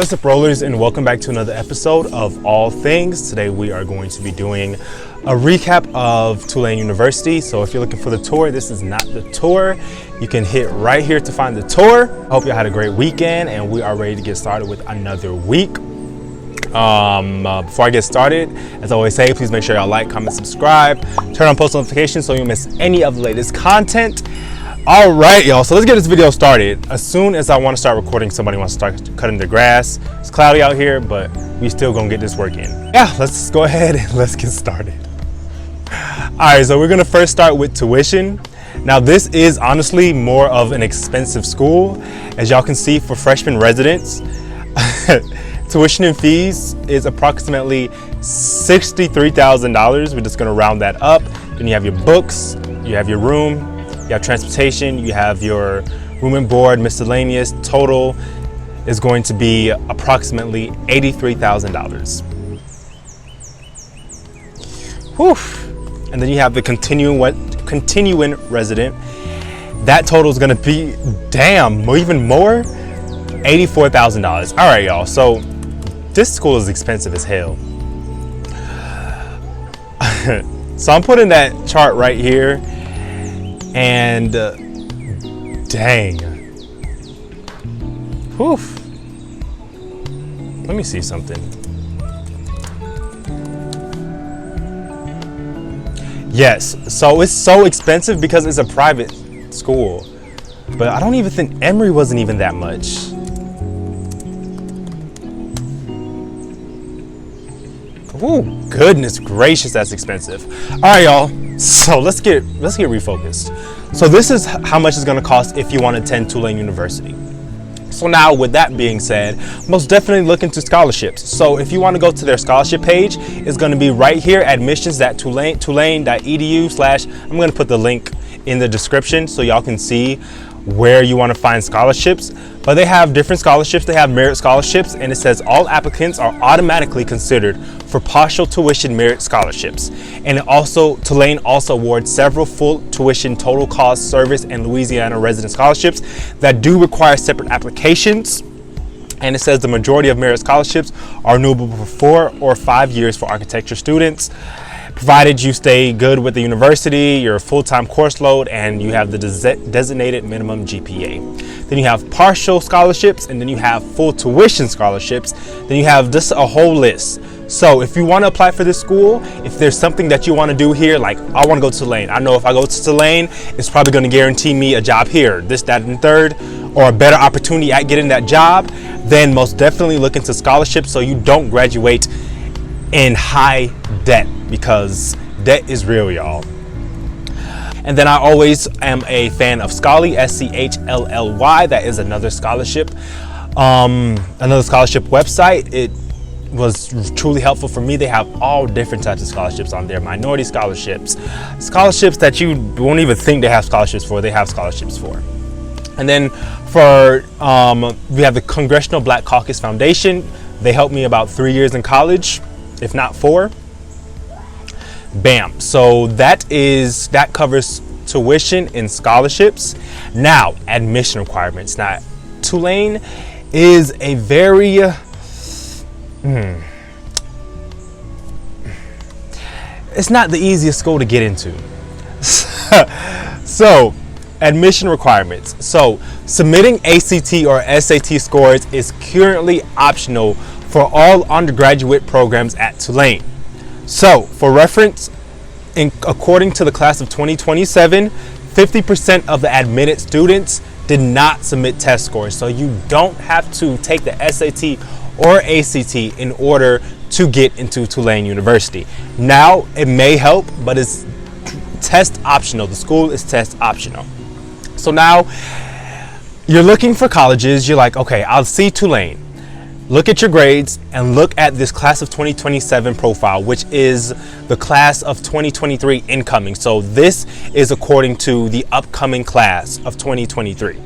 What's up, rollers, and welcome back to another episode of All Things. Today we are going to be doing a recap of Tulane University. So if you're looking for the tour, this is not the tour. You can hit right here to find the tour. Hope you had a great weekend and we are ready to get started with another week. Before I get started, as I always say, please make sure y'all like, comment, subscribe, turn on post notifications so you don't miss any of the latest content. All right, y'all, so let's get this video started. As soon as I want to start recording, somebody wants to start cutting their grass. It's cloudy out here, but we still gonna get this work in. Yeah, let's go ahead and let's get started. All right, so we're gonna first start with tuition. Now, this is honestly more of an expensive school. As y'all can see, for freshman residents, tuition and fees is approximately $63,000. We're just gonna round that up. Then you have your books, you have your room, you have transportation, you have your room and board, miscellaneous. Total is going to be approximately $83,000. Whew. And then you have the continuing resident. That total is going to be, even more, $84,000. All right, y'all. So this school is expensive as hell. So I'm putting that chart right here. And dang. Whew. Let me see something. Yes, so it's so expensive because it's a private school. But I don't even think Emory wasn't even that much. Oh, goodness gracious, that's expensive. All right, y'all. So let's get refocused. So this is how much it's going to cost if you want to attend Tulane University. So now, with that being said, most definitely look into scholarships. So if you want to go to their scholarship page, it's going to be right here, admissions.tulane.edu/. I'm going to put the link in the description so y'all can see where you want to find scholarships. But they have different scholarships. They have merit scholarships, and it says all applicants are automatically considered for partial tuition merit scholarships. And Tulane also awards several full tuition total cost service and Louisiana resident scholarships that do require separate applications. And it says the majority of merit scholarships are renewable for 4 or 5 years for architecture students, provided you stay good with the university, your full-time course load, and you have the designated minimum GPA. Then you have partial scholarships, and then you have full tuition scholarships. Then you have just a whole list. So if you want to apply for this school, if there's something that you want to do here, like I want to go to Tulane. I know if I go to Tulane, it's probably going to guarantee me a job here, this, that, and third, or a better opportunity at getting that job. Then most definitely look into scholarships so you don't graduate in high debt, because debt is real, y'all. And then I always am a fan of Scholly, SCHLLY. That is another scholarship website. It was truly helpful for me. They have all different types of scholarships on there. Minority scholarships, scholarships that you won't even think they have scholarships for, they have scholarships for. And then for we have the Congressional Black Caucus Foundation. They helped me about 3 years in college, if not 4. Bam. So that covers tuition and scholarships. Now, admission requirements. Now, Tulane is a very it's not the easiest school to get into. So, admission requirements. So, submitting ACT or SAT scores is currently optional for all undergraduate programs at Tulane. So, for reference, according to the class of 2027, 50% of the admitted students did not submit test scores. So you don't have to take the SAT or ACT in order to get into Tulane University. Now, it may help, but it's test optional. The school is test optional. So now you're looking for colleges. You're like, okay, I'll see Tulane. Look at your grades and look at this class of 2027 profile, which is the class of 2023 incoming. So this is according to the upcoming class of 2023.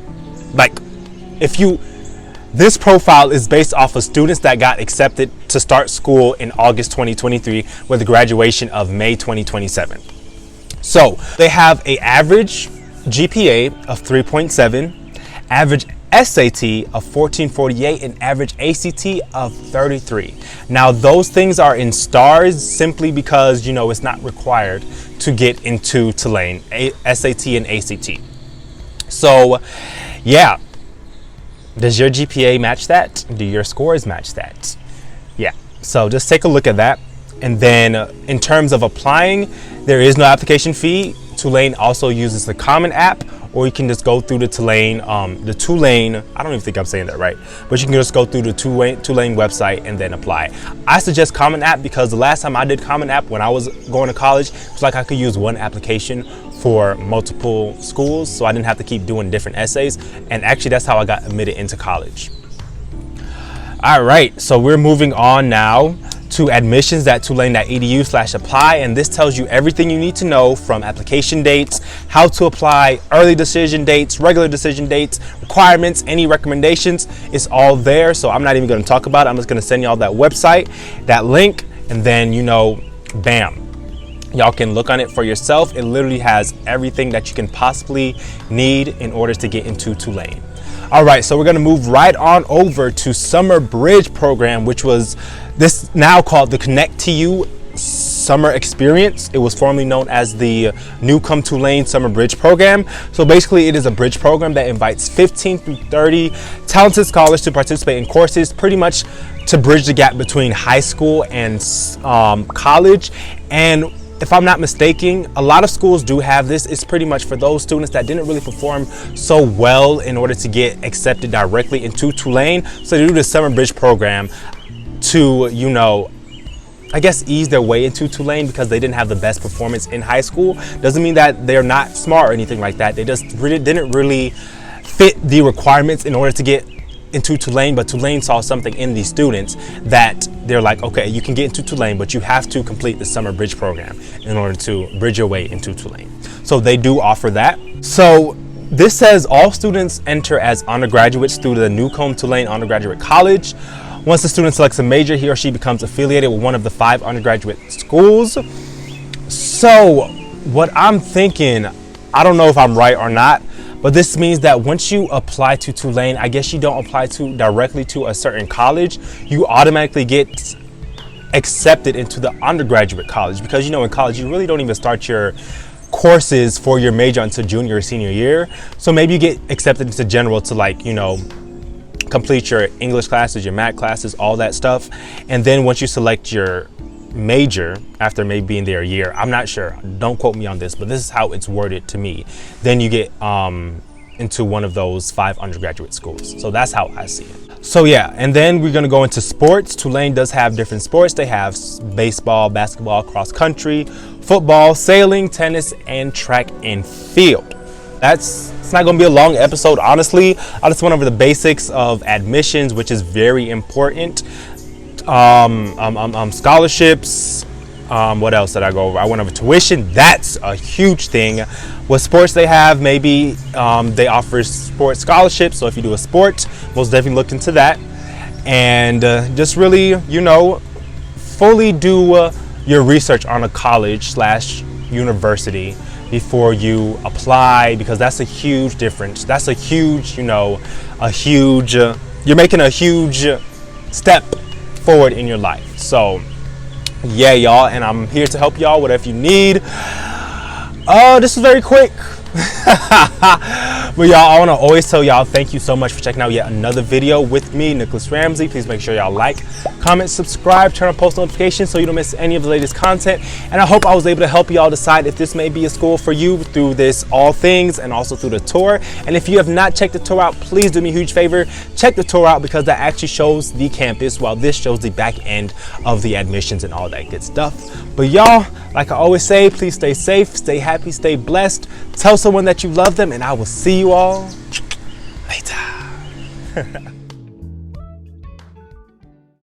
This profile is based off of students that got accepted to start school in August 2023 with the graduation of May 2027. So they have an average GPA of 3.7, average SAT of 1448, and average ACT of 33. Now those things are in stars simply because, you know, it's not required to get into Tulane, SAT and ACT. So yeah, does your GPA match that? Do your scores match that? Yeah, so just take a look at that. And then in terms of applying, there is no application fee. Tulane also uses the Common App, or you can just go through the Tulane, I don't even think I'm saying that right, but you can just go through the Tulane website and then apply. I suggest Common App because the last time I did Common App when I was going to college, it was like I could use one application for multiple schools, so I didn't have to keep doing different essays. And actually that's how I got admitted into college. All right, so we're moving on now to admissions.tulane.edu/apply, and this tells you everything you need to know from application dates, how to apply, early decision dates, regular decision dates, requirements, any recommendations. It's all there, so I'm not even going to talk about it. I'm just going to send y'all that website, that link, and then, you know, bam, y'all can look on it for yourself. It literally has everything that you can possibly need in order to get into Tulane. All right, so we're going to move right on over to Summer Bridge program, which was this now called the Connect to You Summer Experience. It was formerly known as the Newcome Tulane Summer Bridge program. So basically it is a bridge program that invites 15 through 30 talented scholars to participate in courses pretty much to bridge the gap between high school and college. And if I'm not mistaken, a lot of schools do have this. It's pretty much for those students that didn't really perform so well in order to get accepted directly into Tulane. So they do the Summer Bridge program to, you know, I guess ease their way into Tulane because they didn't have the best performance in high school. Doesn't mean that they're not smart or anything like that. They just didn't really fit the requirements in order to get into Tulane, but Tulane saw something in these students that they're like, okay, you can get into Tulane, but you have to complete the Summer Bridge program in order to bridge your way into Tulane. So they do offer that. So this says all students enter as undergraduates through the Newcomb Tulane Undergraduate College. Once the student selects a major, he or she becomes affiliated with one of the 5 undergraduate schools. So what I'm thinking, I don't know if I'm right or not, but this means that once you apply to Tulane, I guess you don't apply directly to a certain college. You automatically get accepted into the undergraduate college because, you know, in college, you really don't even start your courses for your major until junior or senior year. So maybe you get accepted into general to, like, you know, complete your English classes, your math classes, all that stuff. And then once you select your major after maybe being there a year, I'm not sure, don't quote me on this, but this is how it's worded to me, then you get into one of those 5 undergraduate schools. So that's how I see it. So yeah, and then we're going to go into sports. Tulane does have different sports. They have baseball, basketball, cross country, football, sailing, tennis, and track and field. It's not going to be a long episode, honestly. I just went over the basics of admissions, which is very important. Scholarships, what else did I go over? I went over tuition. That's a huge thing. What sports they have, maybe they offer sports scholarships, so if you do a sport, most definitely look into that. And just really, you know, fully do your research on a college/university before you apply, because that's a huge difference. That's a huge, you know, you're making a huge step forward in your life. So yeah, y'all, and I'm here to help y'all whatever you need. This is very quick. But y'all, I want to always tell y'all thank you so much for checking out yet another video with me, Nicholas Ramsey. Please make sure y'all like, comment, subscribe, turn on post notifications so you don't miss any of the latest content. And I hope I was able to help y'all decide if this may be a school for you through this all things and also through the tour. And if you have not checked the tour out, please do me a huge favor, check the tour out, because that actually shows the campus while this shows the back end of the admissions and all that good stuff. But y'all, like I always say, please stay safe, stay happy, stay blessed. Tell someone that you love them, and I will see you all later.